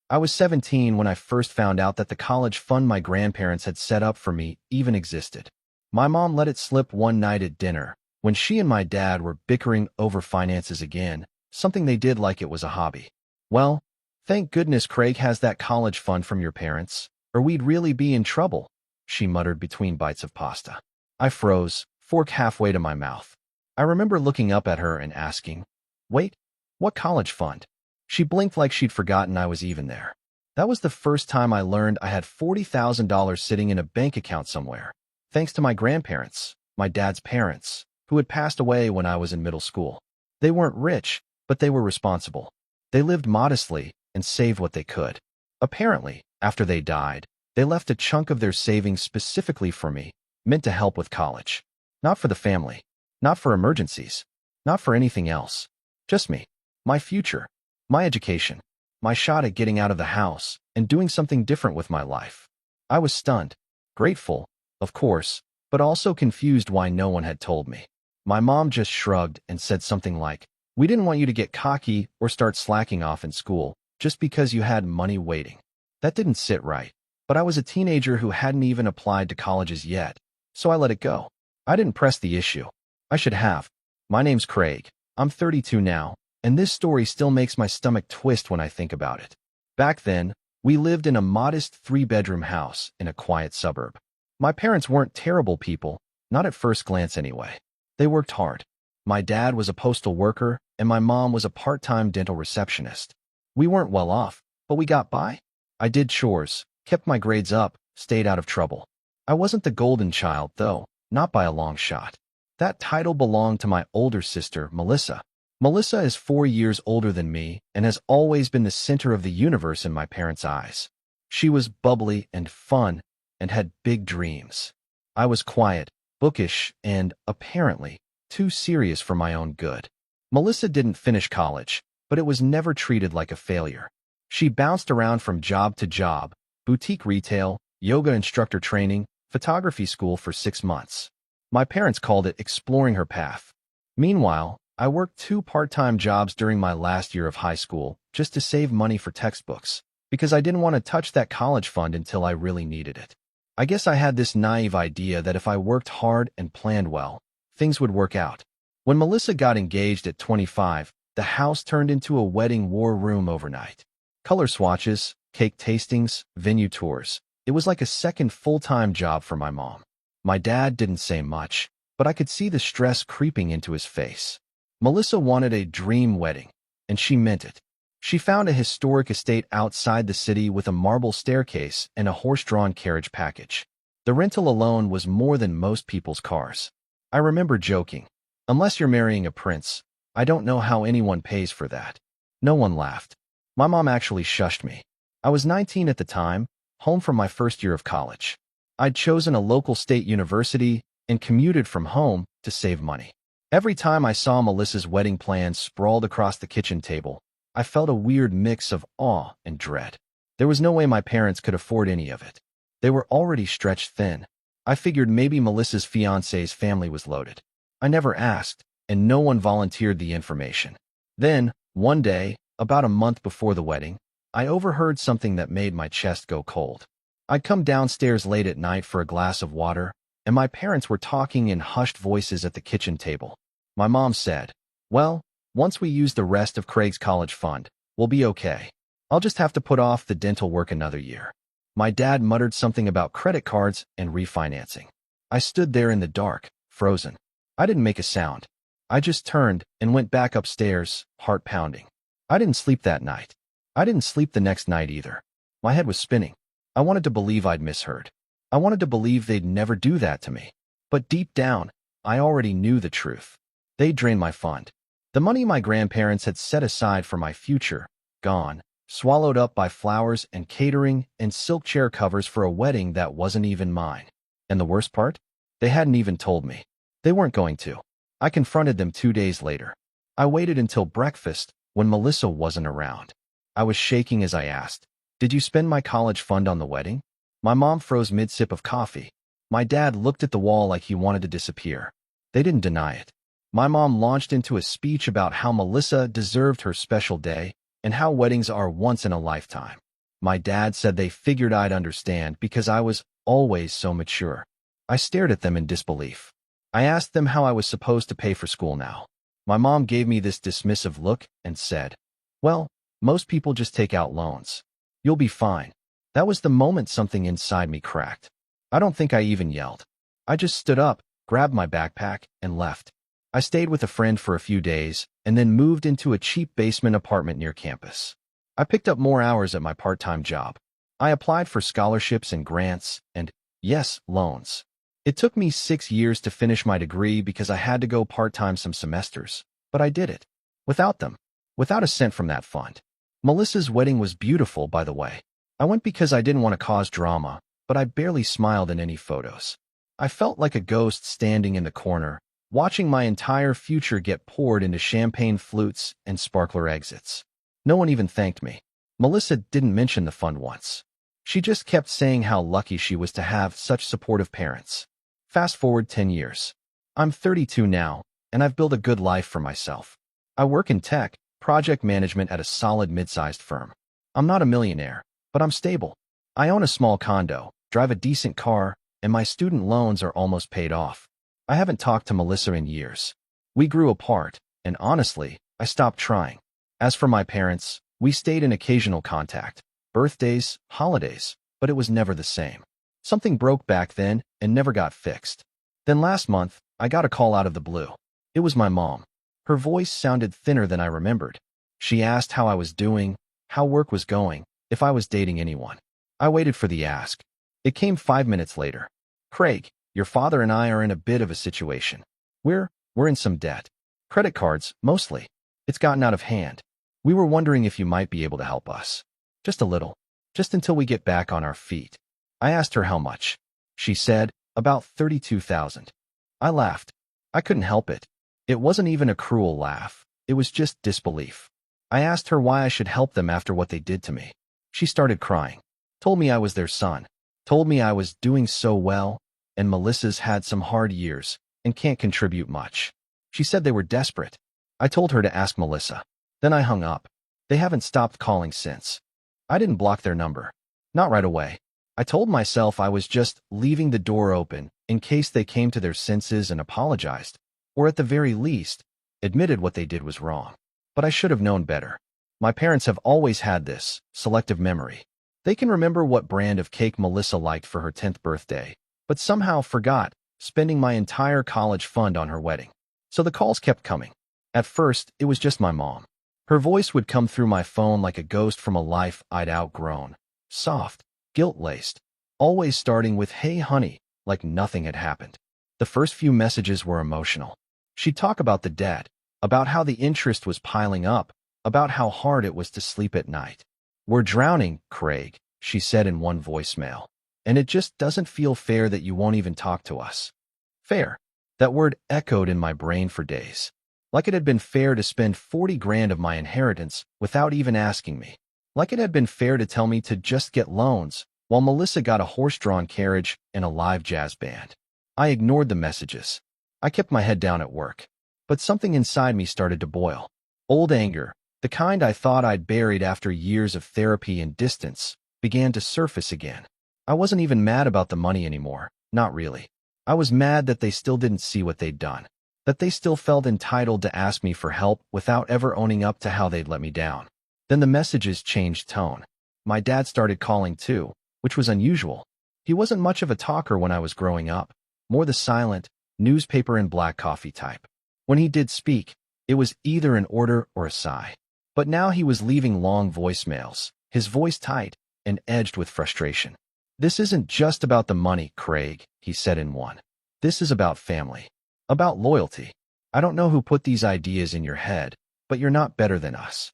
I was 17 when I first found out that the college fund my grandparents had set up for me even existed. My mom let it slip one night at dinner, when she and my dad were bickering over finances again, something they did like it was a hobby. Well, thank goodness Craig has that college fund from your parents, or we'd really be in trouble, she muttered between bites of pasta. I froze, fork halfway to my mouth. I remember looking up at her and asking, "Wait, what college fund?" She blinked like she'd forgotten I was even there. That was the first time I learned I had $40,000 sitting in a bank account somewhere, thanks to my grandparents, my dad's parents, who had passed away when I was in middle school. They weren't rich, but they were responsible. They lived modestly and saved what they could. Apparently, after they died, they left a chunk of their savings specifically for me, meant to help with college. Not for the family, not for emergencies, not for anything else. Just me, my future, my education, my shot at getting out of the house and doing something different with my life. I was stunned, grateful, of course, but also confused why no one had told me. My mom just shrugged and said something like, "We didn't want you to get cocky or start slacking off in school just because you had money waiting." That didn't sit right, but I was a teenager who hadn't even applied to colleges yet, so I let it go. I didn't press the issue. I should have. My name's Craig. I'm 32 now, and this story still makes my stomach twist when I think about it. Back then, we lived in a modest 3-bedroom house in a quiet suburb. My parents weren't terrible people, not at first glance anyway. They worked hard. My dad was a postal worker, and my mom was a part-time dental receptionist. We weren't well off, but we got by. I did chores, kept my grades up, stayed out of trouble. I wasn't the golden child, though, not by a long shot. That title belonged to my older sister, Melissa. Melissa is 4 years older than me and has always been the center of the universe in my parents' eyes. She was bubbly and fun and had big dreams. I was quiet, bookish, and, apparently, too serious for my own good. Melissa didn't finish college, but it was never treated like a failure. She bounced around from job to job, boutique retail, yoga instructor training, photography school for 6 months. My parents called it exploring her path. Meanwhile, I worked 2 part-time jobs during my last year of high school just to save money for textbooks, because I didn't want to touch that college fund until I really needed it. I guess I had this naive idea that if I worked hard and planned well, things would work out. When Melissa got engaged at 25, the house turned into a wedding war room overnight. Color swatches, cake tastings, venue tours. It was like a second full-time job for my mom. My dad didn't say much, but I could see the stress creeping into his face. Melissa wanted a dream wedding, and she meant it. She found a historic estate outside the city with a marble staircase and a horse-drawn carriage package. The rental alone was more than most people's cars. I remember joking, "Unless you're marrying a prince, I don't know how anyone pays for that." No one laughed. My mom actually shushed me. I was 19 at the time, home from my first year of college. I'd chosen a local state university and commuted from home to save money. Every time I saw Melissa's wedding plans sprawled across the kitchen table, I felt a weird mix of awe and dread. There was no way my parents could afford any of it. They were already stretched thin. I figured maybe Melissa's fiancé's family was loaded. I never asked, and no one volunteered the information. Then, one day, about a month before the wedding, I overheard something that made my chest go cold. I'd come downstairs late at night for a glass of water, and my parents were talking in hushed voices at the kitchen table. My mom said, "Well, once we use the rest of Craig's college fund, we'll be okay. I'll just have to put off the dental work another year." My dad muttered something about credit cards and refinancing. I stood there in the dark, frozen. I didn't make a sound. I just turned and went back upstairs, heart pounding. I didn't sleep that night. I didn't sleep the next night either. My head was spinning. I wanted to believe I'd misheard. I wanted to believe they'd never do that to me. But deep down, I already knew the truth. They'd drained my fund. The money my grandparents had set aside for my future, gone, swallowed up by flowers and catering and silk chair covers for a wedding that wasn't even mine. And the worst part? They hadn't even told me. They weren't going to. I confronted them 2 days later. I waited until breakfast when Melissa wasn't around. I was shaking as I asked, "Did you spend my college fund on the wedding?" My mom froze mid-sip of coffee. My dad looked at the wall like he wanted to disappear. They didn't deny it. My mom launched into a speech about how Melissa deserved her special day and how weddings are once in a lifetime. My dad said they figured I'd understand because I was always so mature. I stared at them in disbelief. I asked them how I was supposed to pay for school now. My mom gave me this dismissive look and said, "Well, most people just take out loans. You'll be fine." That was the moment something inside me cracked. I don't think I even yelled. I just stood up, grabbed my backpack, and left. I stayed with a friend for a few days and then moved into a cheap basement apartment near campus. I picked up more hours at my part-time job. I applied for scholarships and grants and, yes, loans. It took me 6 years to finish my degree because I had to go part-time some semesters, but I did it. Without them. Without a cent from that fund. Melissa's wedding was beautiful, by the way. I went because I didn't want to cause drama, but I barely smiled in any photos. I felt like a ghost standing in the corner, watching my entire future get poured into champagne flutes and sparkler exits. No one even thanked me. Melissa didn't mention the fund once. She just kept saying how lucky she was to have such supportive parents. Fast forward 10 years. I'm 32 now, and I've built a good life for myself. I work in tech, project management at a solid mid-sized firm. I'm not a millionaire, but I'm stable. I own a small condo, drive a decent car, and my student loans are almost paid off. I haven't talked to Melissa in years. We grew apart, and honestly, I stopped trying. As for my parents, we stayed in occasional contact, birthdays, holidays, but it was never the same. Something broke back then and never got fixed. Then last month, I got a call out of the blue. It was my mom. Her voice sounded thinner than I remembered. She asked how I was doing, how work was going, if I was dating anyone. I waited for the ask. It came 5 minutes later. "Craig, your father and I are in a bit of a situation. We're in some debt. Credit cards, mostly. It's gotten out of hand. We were wondering if you might be able to help us. Just a little. Just until we get back on our feet." I asked her how much. She said, "About 32,000. I laughed. I couldn't help it. It wasn't even a cruel laugh. It was just disbelief. I asked her why I should help them after what they did to me. She started crying. Told me I was their son. Told me I was doing so well, and Melissa's had some hard years and can't contribute much. She said they were desperate. I told her to ask Melissa. Then I hung up. They haven't stopped calling since. I didn't block their number. Not right away. I told myself I was just leaving the door open in case they came to their senses and apologized, or at the very least, admitted what they did was wrong. But I should have known better. My parents have always had this selective memory. They can remember what brand of cake Melissa liked for her 10th birthday, but somehow forgot spending my entire college fund on her wedding. So the calls kept coming. At first, it was just my mom. Her voice would come through my phone like a ghost from a life I'd outgrown. Soft, guilt-laced, always starting with, "Hey honey," like nothing had happened. The first few messages were emotional. She'd talk about the debt, about how the interest was piling up, about how hard it was to sleep at night. "We're drowning, Craig," she said in one voicemail, "and it just doesn't feel fair that you won't even talk to us." Fair. That word echoed in my brain for days. Like it had been fair to spend 40 grand of my inheritance without even asking me. Like it had been fair to tell me to just get loans, while Melissa got a horse-drawn carriage and a live jazz band. I ignored the messages. I kept my head down at work. But something inside me started to boil. Old anger, the kind I thought I'd buried after years of therapy and distance, began to surface again. I wasn't even mad about the money anymore, not really. I was mad that they still didn't see what they'd done, that they still felt entitled to ask me for help without ever owning up to how they'd let me down. Then the messages changed tone. My dad started calling too, which was unusual. He wasn't much of a talker when I was growing up, more the silent, newspaper and black coffee type. When he did speak, it was either an order or a sigh. But now he was leaving long voicemails, his voice tight and edged with frustration. "This isn't just about the money, Craig," he said in one. "This is about family. About loyalty. I don't know who put these ideas in your head, but you're not better than us.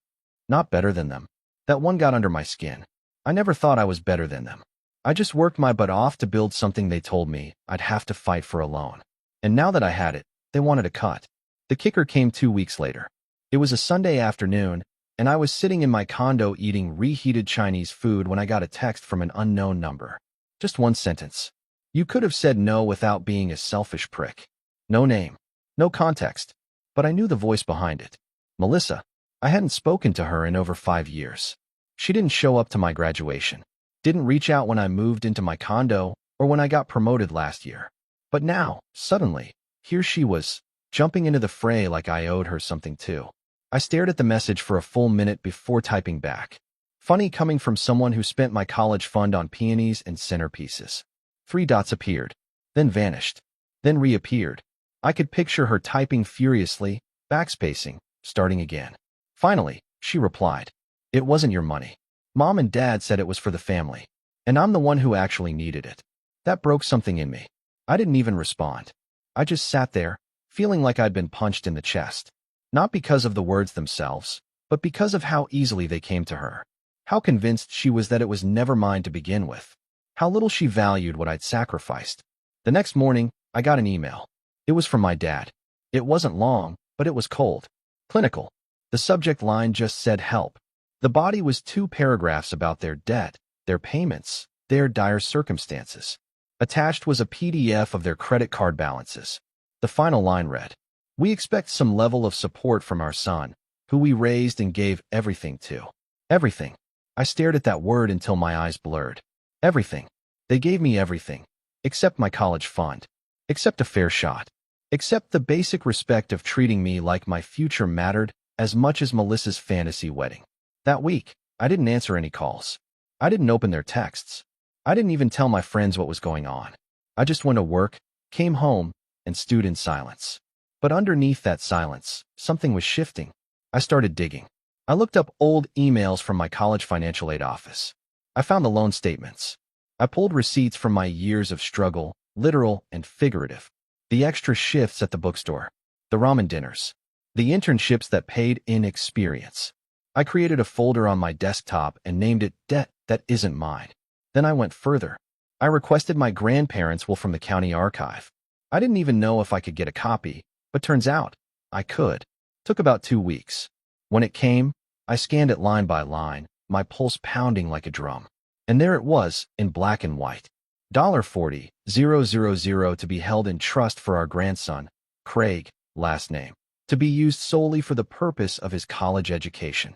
Not better than them." That one got under my skin. I never thought I was better than them. I just worked my butt off to build something they told me I'd have to fight for alone. And now that I had it, they wanted a cut. The kicker came 2 weeks later. It was a Sunday afternoon, and I was sitting in my condo eating reheated Chinese food when I got a text from an unknown number. Just one sentence. You could have said no without being a selfish prick. No name. No context. But I knew the voice behind it. Melissa. I hadn't spoken to her in over 5 years. She didn't show up to my graduation, didn't reach out when I moved into my condo or when I got promoted last year. But now, suddenly, here she was, jumping into the fray like I owed her something too. I stared at the message for a full minute before typing back. Funny coming from someone who spent my college fund on peonies and centerpieces. 3 dots appeared, then vanished, then reappeared. I could picture her typing furiously, backspacing, starting again. Finally, she replied, "It wasn't your money. Mom and Dad said it was for the family, and I'm the one who actually needed it." That broke something in me. I didn't even respond. I just sat there, feeling like I'd been punched in the chest. Not because of the words themselves, but because of how easily they came to her. How convinced she was that it was never mine to begin with. How little she valued what I'd sacrificed. The next morning, I got an email. It was from my dad. It wasn't long, but it was cold. Clinical. The subject line just said help. The body was 2 paragraphs about their debt, their payments, their dire circumstances. Attached was a PDF of their credit card balances. The final line read, "We expect some level of support from our son, who we raised and gave everything to." Everything. I stared at that word until my eyes blurred. Everything. They gave me everything. Except my college fund. Except a fair shot. Except the basic respect of treating me like my future mattered as much as Melissa's fantasy wedding. That week, I didn't answer any calls. I didn't open their texts. I didn't even tell my friends what was going on. I just went to work, came home, and stewed in silence. But underneath that silence, something was shifting. I started digging. I looked up old emails from my college financial aid office. I found the loan statements. I pulled receipts from my years of struggle, literal and figurative. The extra shifts at the bookstore. The ramen dinners. The internships that paid in experience. I created a folder on my desktop and named it Debt That Isn't Mine. Then I went further. I requested my grandparents' will from the county archive. I didn't even know if I could get a copy, but turns out I could. Took about 2 weeks. When it came, I scanned it line by line, my pulse pounding like a drum. And there it was, in black and white. $40,000 to be held in trust for our grandson, Craig, last name, to be used solely for the purpose of his college education.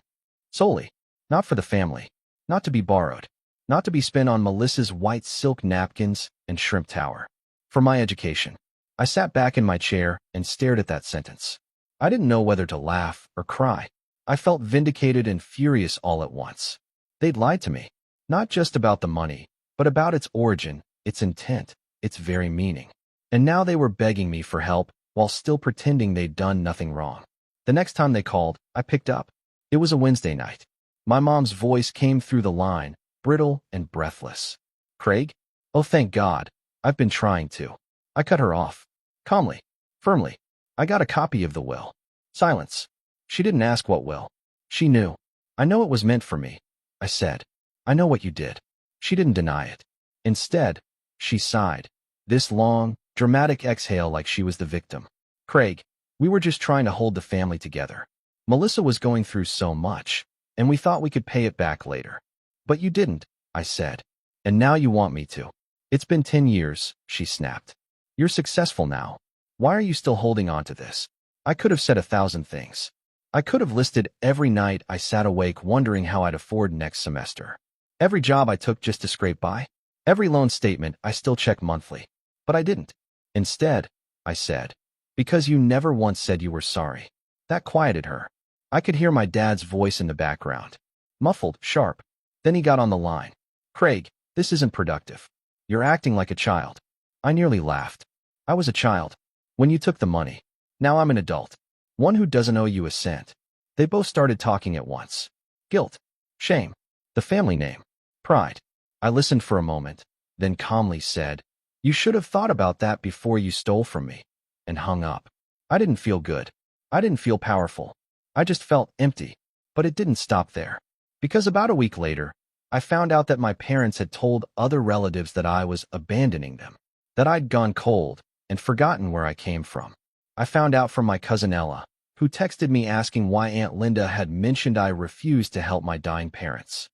Solely. Not for the family. Not to be borrowed. Not to be spent on Melissa's white silk napkins and shrimp tower. For my education. I sat back in my chair and stared at that sentence. I didn't know whether to laugh or cry. I felt vindicated and furious all at once. They'd lied to me. Not just about the money, but about its origin, its intent, its very meaning. And now they were begging me for help while still pretending they'd done nothing wrong. The next time they called, I picked up. It was a Wednesday night. My mom's voice came through the line, brittle and breathless. "Craig? Oh, thank God. I've been trying to." I cut her off. Calmly. Firmly. "I got a copy of the will." Silence. She didn't ask what will. She knew. "I know it was meant for me," I said. "I know what you did." She didn't deny it. Instead, she sighed. This long, dramatic exhale like she was the victim. "Craig, we were just trying to hold the family together. Melissa was going through so much, and we thought we could pay it back later. But you didn't," I said. "And now you want me to." "It's been 10 years, she snapped. "You're successful now. Why are you still holding on to this?" I could have said 1,000 things. I could have listed every night I sat awake wondering how I'd afford next semester. Every job I took just to scrape by. Every loan statement I still check monthly. But I didn't. Instead, I said, "Because you never once said you were sorry." That quieted her. I could hear my dad's voice in the background. Muffled, sharp. Then he got on the line. "Craig, this isn't productive. You're acting like a child." I nearly laughed. I was a child. When you took the money. Now I'm an adult. One who doesn't owe you a cent. They both started talking at once. Guilt. Shame. The family name. Pride. I listened for a moment, then calmly said, "You should have thought about that before you stole from me," and hung up. I didn't feel good. I didn't feel powerful. I just felt empty. But it didn't stop there. Because about a week later, I found out that my parents had told other relatives that I was abandoning them, that I'd gone cold and forgotten where I came from. I found out from my cousin Ella, who texted me asking why Aunt Linda had mentioned I refused to help my dying parents.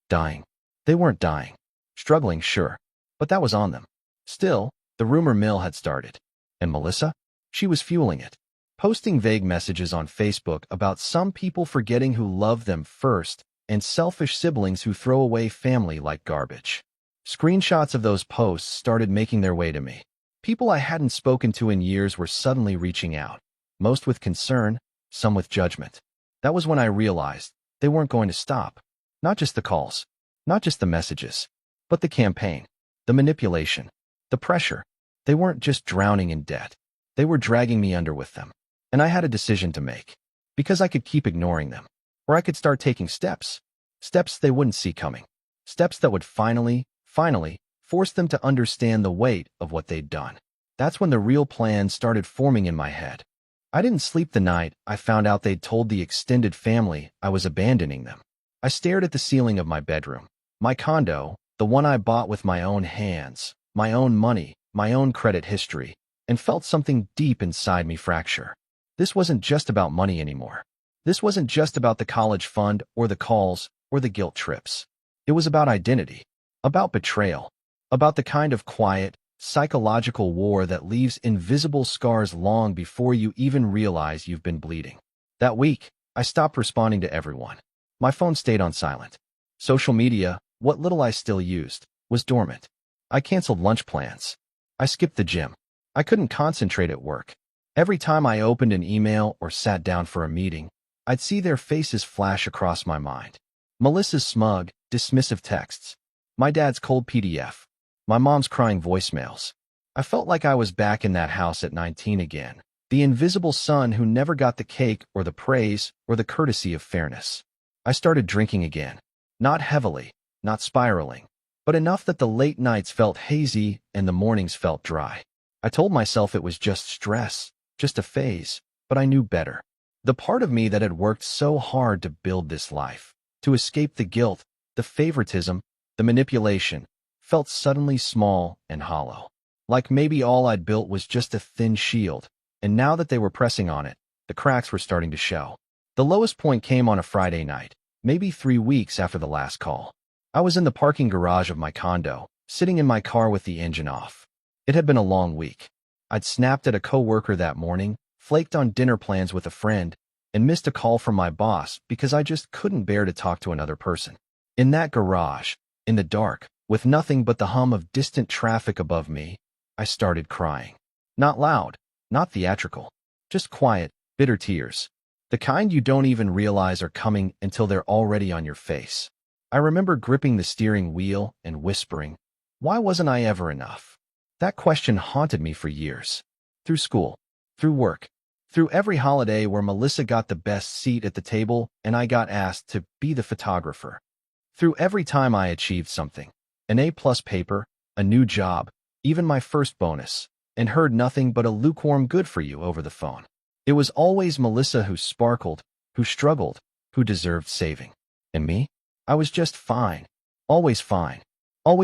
Dying. They weren't dying. Struggling, sure, but that was on them. Still, the rumor mill had started. And Melissa? She was fueling it. Posting vague messages on Facebook about some people forgetting who loved them first and selfish siblings who throw away family like garbage. Screenshots of those posts started making their way to me. People I hadn't spoken to in years were suddenly reaching out, most with concern, some with judgment. That was when I realized they weren't going to stop. Not just the calls, not just the messages, but the campaign, the manipulation, the pressure. They weren't just drowning in debt. They were dragging me under with them. And I had a decision to make. Because I could keep ignoring them, or I could start taking steps. Steps they wouldn't see coming. Steps that would finally force them to understand the weight of what they'd done. That's when the real plan started forming in my head. I didn't sleep the night I found out they'd told the extended family I was abandoning them. I stared at the ceiling of my bedroom. My condo, the one I bought with my own hands, my own money, my own credit history, and felt something deep inside me fracture. This wasn't just about money anymore. This wasn't just about the college fund or the calls or the guilt trips. It was about identity, about betrayal, about the kind of quiet, psychological war that leaves invisible scars long before you even realize you've been bleeding. That week, I stopped responding to everyone. My phone stayed on silent. Social media, what little I still used, was dormant. I canceled lunch plans. I skipped the gym. I couldn't concentrate at work. Every time I opened an email or sat down for a meeting, I'd see their faces flash across my mind. Melissa's smug, dismissive texts. My dad's cold PDF. My mom's crying voicemails. I felt like I was back in that house at 19 again. The invisible son who never got the cake or the praise or the courtesy of fairness. I started drinking again. Not heavily, not spiraling, but enough that the late nights felt hazy and the mornings felt dry. I told myself it was just stress, just a phase, but I knew better. The part of me that had worked so hard to build this life, to escape the guilt, the favoritism, the manipulation, felt suddenly small and hollow. Like maybe all I'd built was just a thin shield, and now that they were pressing on it, the cracks were starting to show. The lowest point came on a Friday night, maybe 3 weeks after the last call. I was in the parking garage of my condo, sitting in my car with the engine off. It had been a long week. I'd snapped at a coworker that morning, flaked on dinner plans with a friend, and missed a call from my boss because I just couldn't bear to talk to another person. In that garage, in the dark, with nothing but the hum of distant traffic above me, I started crying. Not loud, not theatrical, just quiet, bitter tears. The kind you don't even realize are coming until they're already on your face. I remember gripping the steering wheel and whispering, "Why wasn't I ever enough?" That question haunted me for years. Through school, through work, through every holiday where Melissa got the best seat at the table and I got asked to be the photographer. Through every time I achieved something, an A-plus paper, a new job, even my first bonus, and heard nothing but a lukewarm good for you over the phone. It was always Melissa who sparkled, who struggled, who deserved saving. And me? I was just fine. Always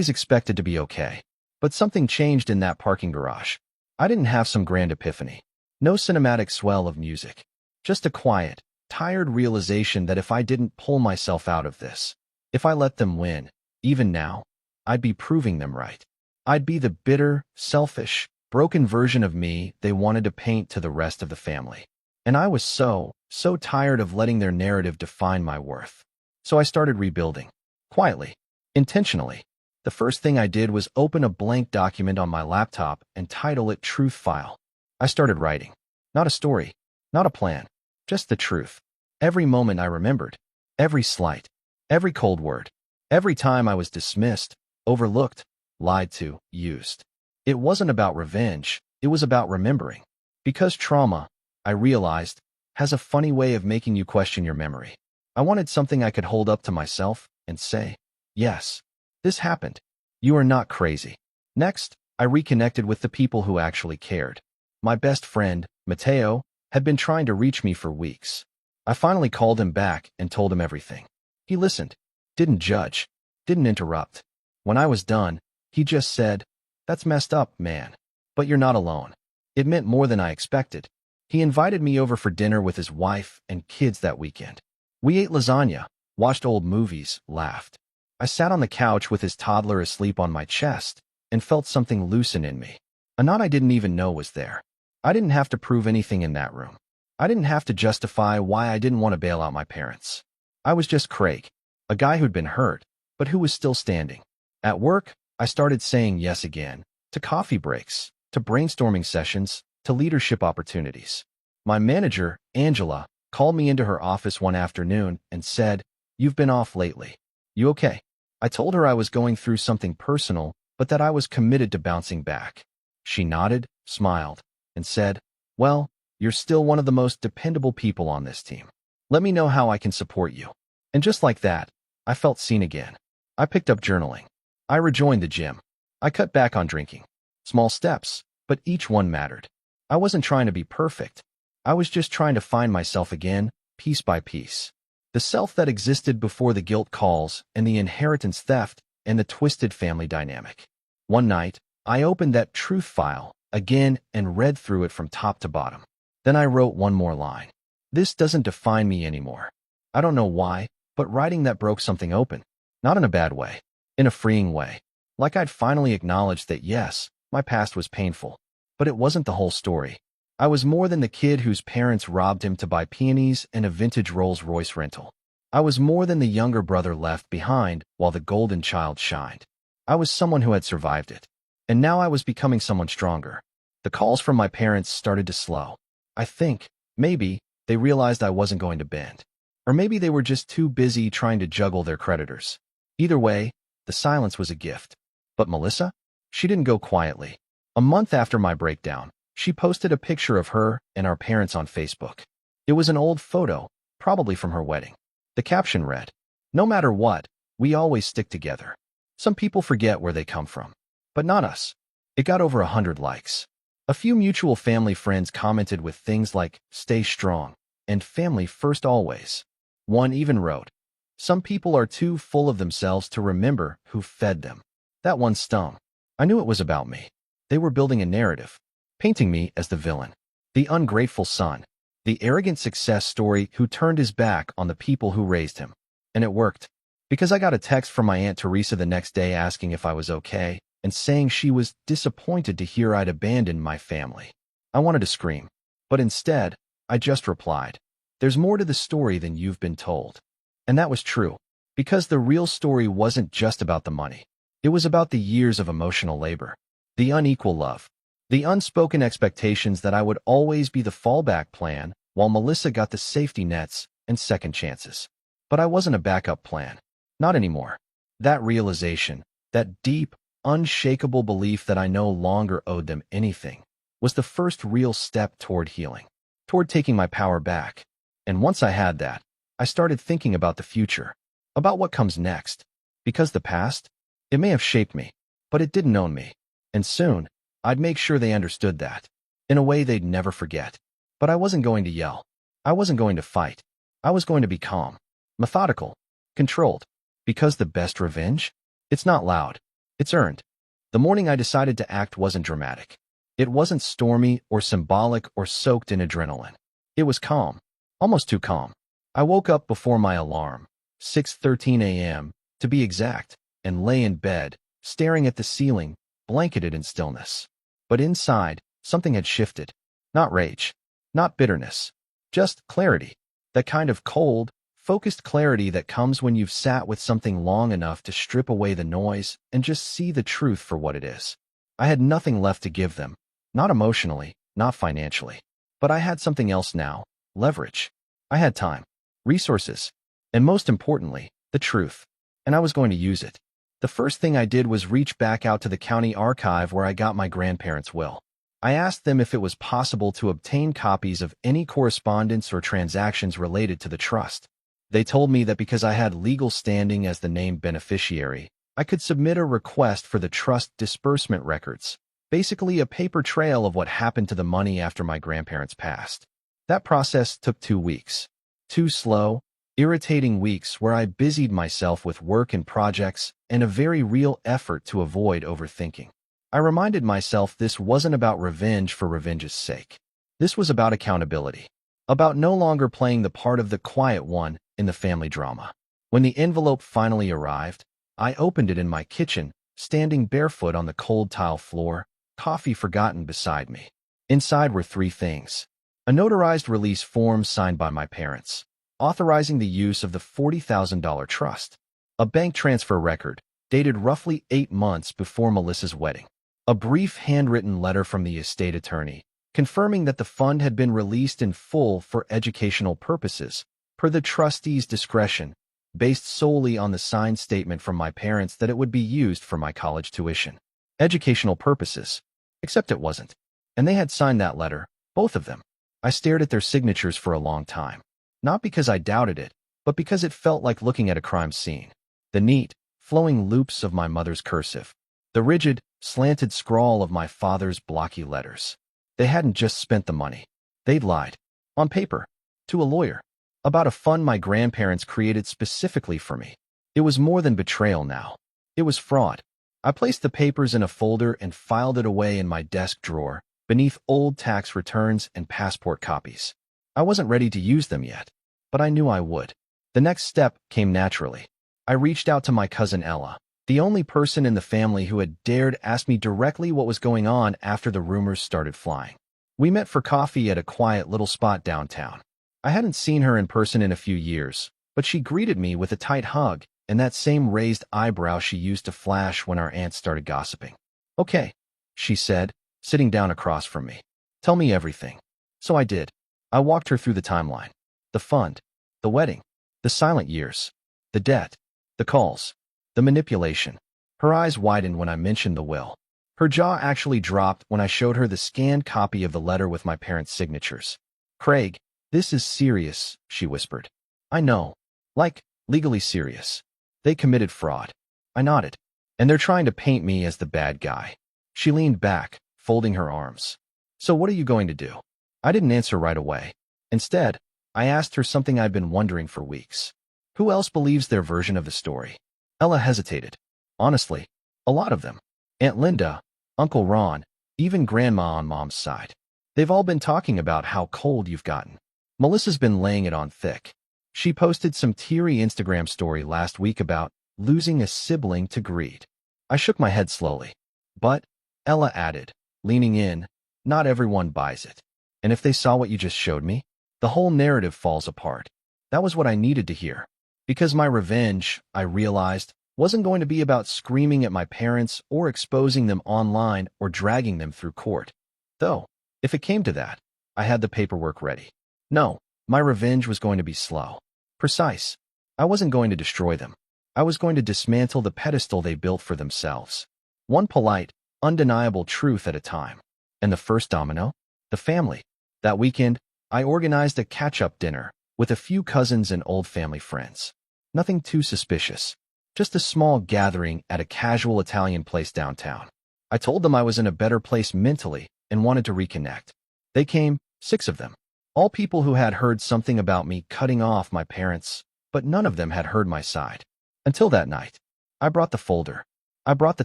expected to be okay. But something changed in that parking garage. I didn't have some grand epiphany. No cinematic swell of music. Just a quiet, tired realization that if I didn't pull myself out of this, if I let them win, even now, I'd be proving them right. I'd be the bitter, selfish, broken version of me they wanted to paint to the rest of the family. And I was so tired of letting their narrative define my worth. So I started rebuilding. Quietly. Intentionally. The first thing I did was open a blank document on my laptop and title it Truth File. I started writing. Not a story. Not a plan. Just the truth. Every moment I remembered. Every slight. Every cold word. Every time I was dismissed, overlooked, lied to, used. It wasn't about revenge. It was about remembering. Because trauma, I realized, has a funny way of making you question your memory. I wanted something I could hold up to myself and say, yes, this happened. You are not crazy. Next, I reconnected with the people who actually cared. My best friend, Mateo, had been trying to reach me for weeks. I finally called him back and told him everything. He listened, didn't judge, didn't interrupt. When I was done, he just said, "That's messed up, man. But you're not alone." It meant more than I expected. He invited me over for dinner with his wife and kids that weekend. We ate lasagna, watched old movies, laughed. I sat on the couch with his toddler asleep on my chest and felt something loosen in me. A knot I didn't even know was there. I didn't have to prove anything in that room. I didn't have to justify why I didn't want to bail out my parents. I was just Craig. a guy who'd been hurt, but who was still standing. At work, I started saying yes again, to coffee breaks, to brainstorming sessions, to leadership opportunities. My manager, Angela, called me into her office one afternoon and said, "You've been off lately. You okay?" I told her I was going through something personal, but that I was committed to bouncing back. She nodded, smiled, and said, "Well, you're still one of the most dependable people on this team. Let me know how I can support you." And just like that, I felt seen again. I picked up journaling. I rejoined the gym. I cut back on drinking. Small steps, but each one mattered. I wasn't trying to be perfect. I was just trying to find myself again, piece by piece. The self that existed before the guilt calls and the inheritance theft and the twisted family dynamic. One night, I opened that truth file again and read through it from top to bottom. Then I wrote one more line. This doesn't define me anymore. I don't know why, but writing that broke something open. Not in a bad way, in a freeing way. Like I'd finally acknowledged that yes, my past was painful, but it wasn't the whole story. I was more than the kid whose parents robbed him to buy peonies and a vintage Rolls-Royce rental. I was more than the younger brother left behind while the golden child shined. I was someone who had survived it. And now I was becoming someone stronger. The calls from my parents started to slow. I think, maybe, they realized I wasn't going to bend. Or maybe they were just too busy trying to juggle their creditors. Either way, the silence was a gift. But Melissa? She didn't go quietly. A month after my breakdown, she posted a picture of her and our parents on Facebook. It was an old photo, probably from her wedding. The caption read, "No matter what, we always stick together." Some people forget where they come from. But not us. It got over 100 likes. A few mutual family friends commented with things like, "Stay strong," and "Family first always." One even wrote, "Some people are too full of themselves to remember who fed them." That one stung. I knew it was about me. They were building a narrative, painting me as the villain, the ungrateful son, the arrogant success story who turned his back on the people who raised him. And it worked, because I got a text from my Aunt Teresa the next day asking if I was okay, and saying she was disappointed to hear I'd abandoned my family. I wanted to scream, but instead, I just replied, "There's more to the story than you've been told." And that was true, because the real story wasn't just about the money. It was about the years of emotional labor, the unequal love, the unspoken expectations that I would always be the fallback plan while Melissa got the safety nets and second chances. But I wasn't a backup plan. Not anymore. That realization, that deep, unshakable belief that I no longer owed them anything, was the first real step toward healing, toward taking my power back. And once I had that, I started thinking about the future, about what comes next. Because the past, it may have shaped me, but it didn't own me. And soon, I'd make sure they understood that, in a way they'd never forget. But I wasn't going to yell. I wasn't going to fight. I was going to be calm, methodical, controlled. Because the best revenge? It's not loud. It's earned. The morning I decided to act wasn't dramatic. It wasn't stormy or symbolic or soaked in adrenaline. It was calm, almost too calm. I woke up before my alarm, 6:13 a.m., to be exact, and lay in bed, staring at the ceiling, blanketed in stillness. But inside, something had shifted. Not rage, not bitterness, just clarity. That kind of cold, focused clarity that comes when you've sat with something long enough to strip away the noise and just see the truth for what it is. I had nothing left to give them, not emotionally, not financially. But I had something else now, leverage. I had time, resources, and most importantly, the truth. And I was going to use it. The first thing I did was reach back out to the county archive where I got my grandparents' will. I asked them if it was possible to obtain copies of any correspondence or transactions related to the trust. They told me that because I had legal standing as the named beneficiary, I could submit a request for the trust disbursement records, basically a paper trail of what happened to the money after my grandparents passed. That process took 2 weeks. 2 slow, irritating weeks where I busied myself with work and projects and a very real effort to avoid overthinking. I reminded myself this wasn't about revenge for revenge's sake. This was about accountability, about no longer playing the part of the quiet one in the family drama. When the envelope finally arrived, I opened it in my kitchen, standing barefoot on the cold tile floor, coffee forgotten beside me. Inside were 3 things. A notarized release form signed by my parents, authorizing the use of the $40,000 trust, A bank transfer record, dated roughly 8 months before Melissa's wedding. A brief handwritten letter from the estate attorney, confirming that the fund had been released in full for educational purposes, per the trustee's discretion, based solely on the signed statement from my parents that it would be used for my college tuition. Educational purposes. Except it wasn't. And they had signed that letter, both of them. I stared at their signatures for a long time. Not because I doubted it, but because it felt like looking at a crime scene. The neat, flowing loops of my mother's cursive. The rigid, slanted scrawl of my father's blocky letters. They hadn't just spent the money. They'd lied. On paper. To a lawyer. About a fund my grandparents created specifically for me. It was more than betrayal now. It was fraud. I placed the papers in a folder and filed it away in my desk drawer, beneath old tax returns and passport copies. I wasn't ready to use them yet, but I knew I would. The next step came naturally. I reached out to my cousin Ella, the only person in the family who had dared ask me directly what was going on after the rumors started flying. We met for coffee at a quiet little spot downtown. I hadn't seen her in person in a few years, but she greeted me with a tight hug and that same raised eyebrow she used to flash when our aunt started gossiping. "Okay," she said, sitting down across from me. "Tell me everything." So I did. I walked her through the timeline. The fund, the wedding, the silent years, the debt, the calls, the manipulation. Her eyes widened when I mentioned the will. Her jaw actually dropped when I showed her the scanned copy of the letter with my parents' signatures. "Craig, this is serious," she whispered. "I know. Like, legally serious. They committed fraud." I nodded. "And they're trying to paint me as the bad guy." She leaned back, folding her arms. "So what are you going to do?" I didn't answer right away. Instead, I asked her something I'd been wondering for weeks. Who else believes their version of the story? Ella hesitated. Honestly, a lot of them. Aunt Linda, Uncle Ron, even Grandma on Mom's side. They've all been talking about how cold you've gotten. Melissa's been laying it on thick. She posted some teary Instagram story last week about losing a sibling to greed. I shook my head slowly. "But," Ella added, leaning in, "not everyone buys it. And if they saw what you just showed me, the whole narrative falls apart." That was what I needed to hear. Because my revenge, I realized, wasn't going to be about screaming at my parents or exposing them online or dragging them through court. Though, if it came to that, I had the paperwork ready. No, my revenge was going to be slow. Precise. I wasn't going to destroy them. I was going to dismantle the pedestal they built for themselves. One polite, undeniable truth at a time. And the first domino? The family. That weekend, I organized a catch-up dinner with a few cousins and old family friends. Nothing too suspicious. Just a small gathering at a casual Italian place downtown. I told them I was in a better place mentally and wanted to reconnect. They came, 6 of them. All people who had heard something about me cutting off my parents, but none of them had heard my side. Until that night. I brought the folder. I brought the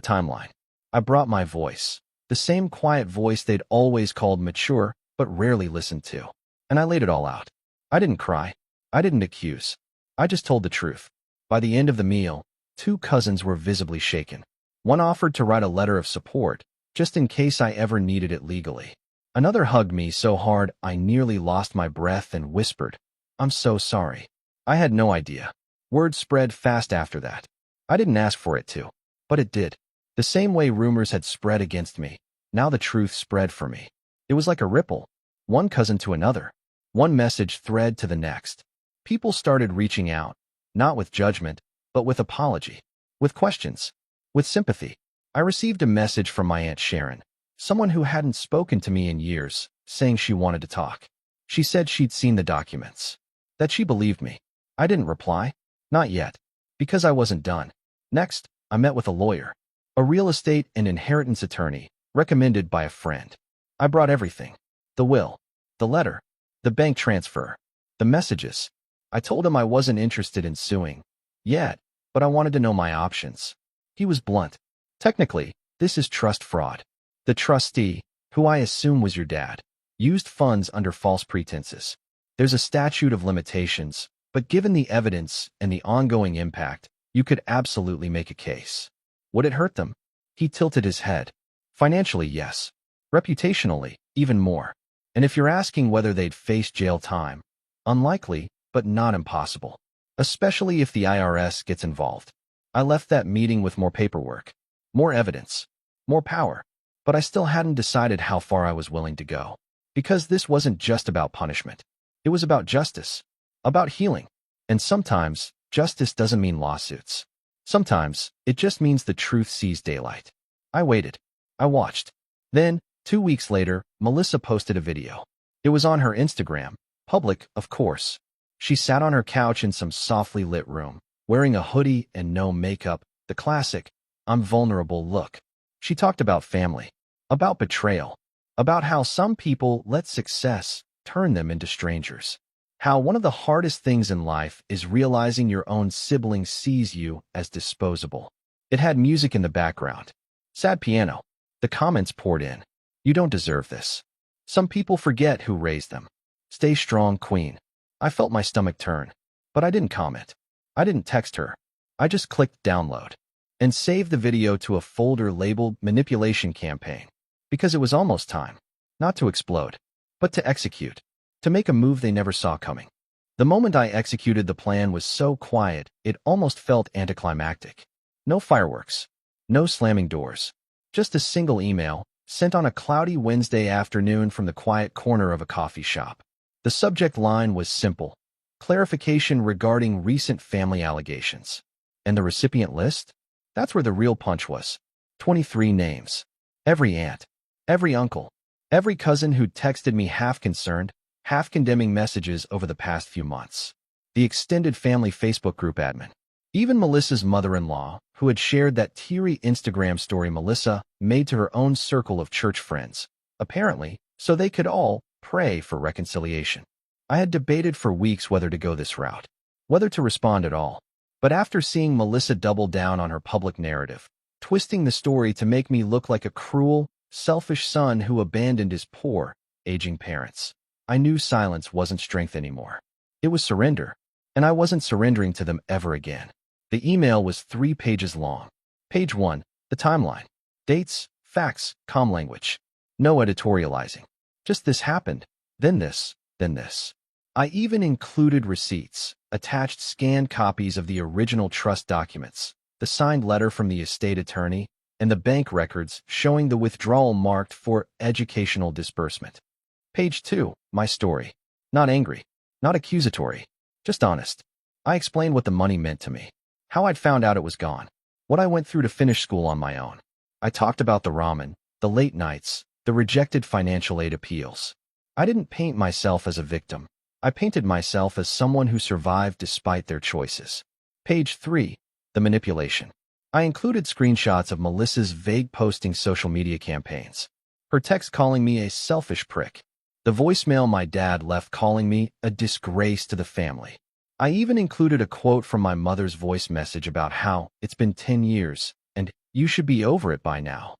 timeline. I brought my voice. The same quiet voice they'd always called mature, but rarely listened to. And I laid it all out. I didn't cry. I didn't accuse. I just told the truth. By the end of the meal, 2 cousins were visibly shaken. One offered to write a letter of support, just in case I ever needed it legally. Another hugged me so hard I nearly lost my breath and whispered, "I'm so sorry." I had no idea. Word spread fast after that. I didn't ask for it to, but it did. The same way rumors had spread against me, now the truth spread for me. It was like a ripple, one cousin to another, one message thread to the next. People started reaching out, not with judgment, but with apology, with questions, with sympathy. I received a message from my Aunt Sharon, someone who hadn't spoken to me in years, saying she wanted to talk. She said she'd seen the documents, that she believed me. I didn't reply, not yet, because I wasn't done. Next, I met with a lawyer, a real estate and inheritance attorney, recommended by a friend. I brought everything. The will, the letter, the bank transfer, the messages. I told him I wasn't interested in suing yet, but I wanted to know my options. He was blunt. Technically, this is trust fraud. The trustee, who I assume was your dad, used funds under false pretenses. There's a statute of limitations, but given the evidence and the ongoing impact, you could absolutely make a case. Would it hurt them? He tilted his head. Financially, yes. Reputationally, even more. And if you're asking whether they'd face jail time, unlikely, but not impossible. Especially if the IRS gets involved. I left that meeting with more paperwork, more evidence, more power, but I still hadn't decided how far I was willing to go. Because this wasn't just about punishment. It was about justice, about healing. And sometimes, justice doesn't mean lawsuits. Sometimes, it just means the truth sees daylight. I waited. I watched. Then, 2 weeks later, Melissa posted a video. It was on her Instagram, public, of course. She sat on her couch in some softly lit room, wearing a hoodie and no makeup, the classic, I'm vulnerable look. She talked about family, about betrayal, about how some people let success turn them into strangers. How one of the hardest things in life is realizing your own sibling sees you as disposable. It had music in the background. Sad piano. The comments poured in. You don't deserve this. Some people forget who raised them. Stay strong, queen. I felt my stomach turn. But I didn't comment. I didn't text her. I just clicked download and saved the video to a folder labeled Manipulation Campaign. Because it was almost time. Not to explode, but to execute. To make a move they never saw coming. The moment I executed the plan was so quiet, it almost felt anticlimactic. No fireworks. No slamming doors. Just a single email, sent on a cloudy Wednesday afternoon from the quiet corner of a coffee shop. The subject line was simple. Clarification regarding recent family allegations. And the recipient list? That's where the real punch was. 23 names. Every aunt. Every uncle. Every cousin who'd texted me half concerned, half condemning messages over the past few months. The extended family Facebook group admin. Even Melissa's mother-in-law, who had shared that teary Instagram story Melissa made to her own circle of church friends, apparently, so they could all pray for reconciliation. I had debated for weeks whether to go this route, whether to respond at all. But after seeing Melissa double down on her public narrative, twisting the story to make me look like a cruel, selfish son who abandoned his poor, aging parents, I knew silence wasn't strength anymore. It was surrender, and I wasn't surrendering to them ever again. The email was 3 pages long. Page 1, the timeline. Dates, facts, calm language. No editorializing. Just this happened, then this, then this. I even included receipts, attached scanned copies of the original trust documents, the signed letter from the estate attorney, and the bank records showing the withdrawal marked for educational disbursement. Page 2, my story. Not angry, not accusatory, just honest. I explained what the money meant to me, how I'd found out it was gone, what I went through to finish school on my own. I talked about the ramen, the late nights, the rejected financial aid appeals. I didn't paint myself as a victim. I painted myself as someone who survived despite their choices. Page 3, the manipulation. I included screenshots of Melissa's vague posting social media campaigns. Her text calling me a selfish prick. The voicemail my dad left calling me a disgrace to the family. I even included a quote from my mother's voice message about how it's been 10 years and you should be over it by now.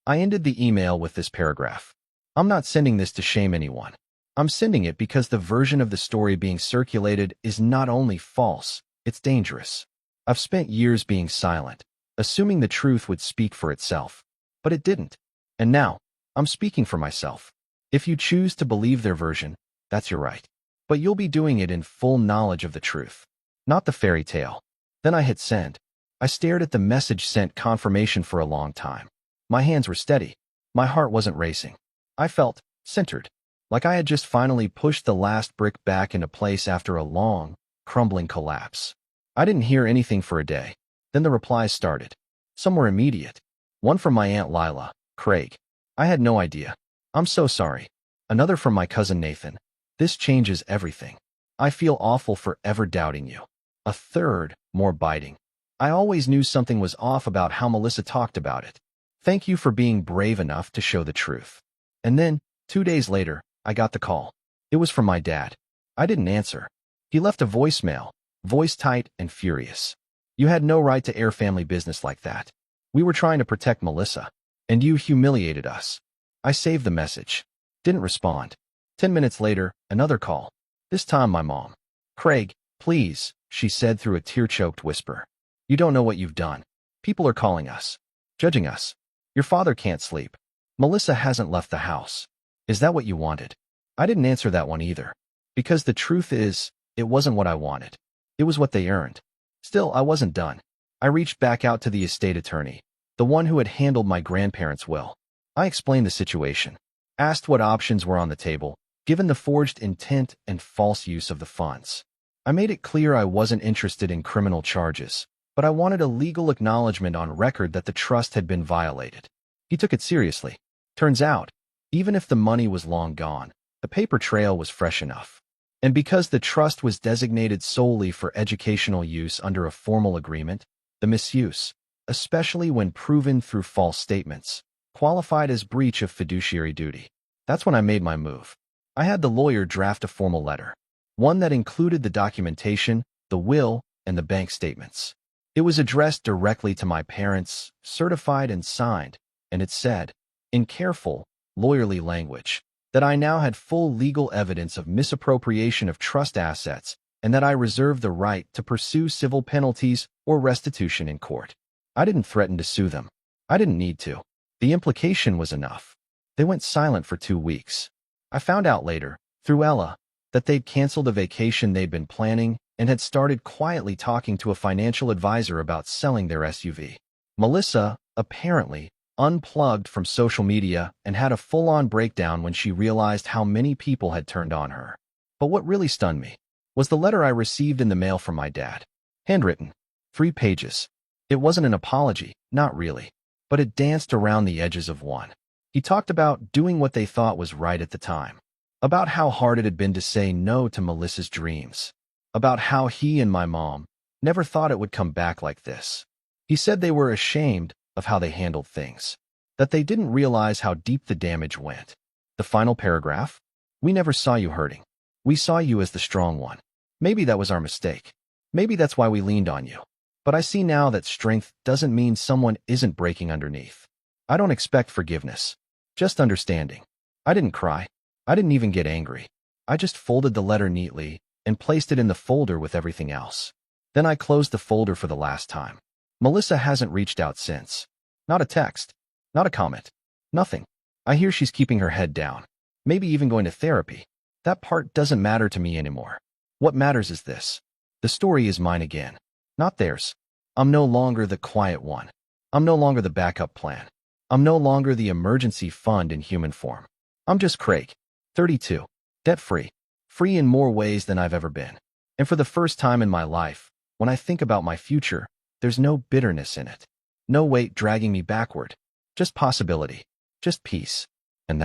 I ended the email with this paragraph. I'm not sending this to shame anyone. I'm sending it because the version of the story being circulated is not only false, it's dangerous. I've spent years being silent, assuming the truth would speak for itself. But it didn't. And now, I'm speaking for myself. If you choose to believe their version, that's your right. But you'll be doing it in full knowledge of the truth, not the fairy tale. Then I hit send. I stared at the message sent confirmation for a long time. My hands were steady. My heart wasn't racing. I felt centered, like I had just finally pushed the last brick back into place after a long, crumbling collapse. I didn't hear anything for a day. Then the replies started. Some were immediate. One from my Aunt Lila, Craig. I had no idea. I'm so sorry. Another from my cousin Nathan. This changes everything. I feel awful for ever doubting you. A third, more biting. I always knew something was off about how Melissa talked about it. Thank you for being brave enough to show the truth. And then, 2 days later, I got the call. It was from my dad. I didn't answer. He left a voicemail, voice tight and furious. You had no right to air family business like that. We were trying to protect Melissa, and you humiliated us. I saved the message. Didn't respond. 10 minutes later, another call. This time my mom. Craig, please, she said through a tear-choked whisper. You don't know what you've done. People are calling us. Judging us. Your father can't sleep. Melissa hasn't left the house. Is that what you wanted? I didn't answer that one either. Because the truth is, it wasn't what I wanted. It was what they earned. Still, I wasn't done. I reached back out to the estate attorney, the one who had handled my grandparents' will. I explained the situation, asked what options were on the table, given the forged intent and false use of the funds. I made it clear I wasn't interested in criminal charges, but I wanted a legal acknowledgement on record that the trust had been violated. He took it seriously. Turns out, even if the money was long gone, the paper trail was fresh enough. And because the trust was designated solely for educational use under a formal agreement, the misuse, especially when proven through false statements, qualified as breach of fiduciary duty. That's when I made my move. I had the lawyer draft a formal letter, one that included the documentation, the will, and the bank statements. It was addressed directly to my parents, certified and signed, and it said, in careful, lawyerly language, that I now had full legal evidence of misappropriation of trust assets and that I reserved the right to pursue civil penalties or restitution in court. I didn't threaten to sue them. I didn't need to. The implication was enough. They went silent for 2 weeks. I found out later, through Ella, that they'd canceled a vacation they'd been planning and had started quietly talking to a financial advisor about selling their SUV. Melissa, apparently, unplugged from social media and had a full-on breakdown when she realized how many people had turned on her. But what really stunned me was the letter I received in the mail from my dad. Handwritten. 3 pages. It wasn't an apology, not really, but it danced around the edges of one. He talked about doing what they thought was right at the time, about how hard it had been to say no to Melissa's dreams, about how he and my mom never thought it would come back like this. He said they were ashamed of how they handled things, that they didn't realize how deep the damage went. The final paragraph? We never saw you hurting. We saw you as the strong one. Maybe that was our mistake. Maybe that's why we leaned on you. But I see now that strength doesn't mean someone isn't breaking underneath. I don't expect forgiveness, just understanding. I didn't cry. I didn't even get angry. I just folded the letter neatly and placed it in the folder with everything else. Then I closed the folder for the last time. Melissa hasn't reached out since. Not a text. Not a comment. Nothing. I hear she's keeping her head down. Maybe even going to therapy. That part doesn't matter to me anymore. What matters is this. The story is mine again, not theirs. I'm no longer the quiet one. I'm no longer the backup plan. I'm no longer the emergency fund in human form. I'm just Craig, 32, debt-free, free in more ways than I've ever been. And for the first time in my life, when I think about my future, there's no bitterness in it. No weight dragging me backward. Just possibility. Just peace. And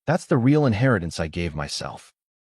that's the real inheritance I gave myself.